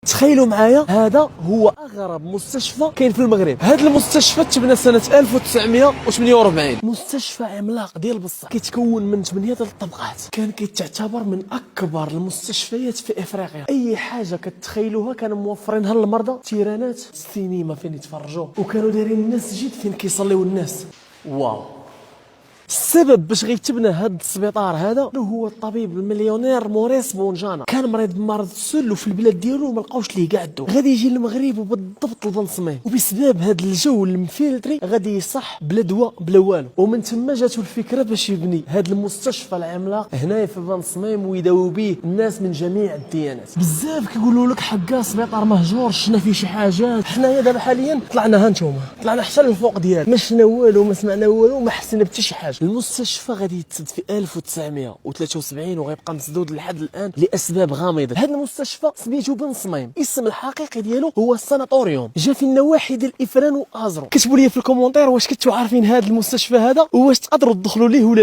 تخيلوا معايا، هذا هو اغرب مستشفى كاين في المغرب. هذا المستشفى تبنى سنه 1948. مستشفى عملاق ديال بصح، كيتكون من 8 الطبقات. كان كيتعتبر من اكبر المستشفيات في افريقيا. اي حاجه كتخيلوها كانوا موفرينها للمرضى، تيرانات، السينما فين يتفرجوا، وكانوا دايرين المسجد فين كيصليو الناس. واو. السبب باش غيتبنى هذا السبيطار هذا هو الطبيب المليونير موريس بونجانا. كان مريض بمرض السل وفي البلاد ديالو ما لقاوش ليه قعدو، غادي يجي للمغرب وبالضبط لبن سمين، وبسبب هذا الجو المفلتري غادي يصح بلا دواء بلا والو. ومن تما جاتو الفكره باش يبني هذا المستشفى العملاق هنايا في بن سميم ويداوي به الناس من جميع الديانات. بزاف كيقولوا لك حكا سبيطار مهجور، شفنا فيه شي حاجات. حنايا دابا حاليا طلعنا ها نتوما، طلعنا حتى للفوق ديالو، ما شفنا والو، ما سمعنا والو، ما حسينا بحتى شي حاجه. المستشفى غادي يتسد في 1973 وغيبقى مسدود لحد الان لاسباب غامضه. هذا المستشفى سميتو بن سميم، اسم الحقيقي ديالو هو الساناتوريوم، جا في النواحي ديال الافران وازرو. كتبوا لي في الكومونتير واش كنتوا عارفين هذا المستشفى هذا، واش تقدروا تدخلوا ليه ولا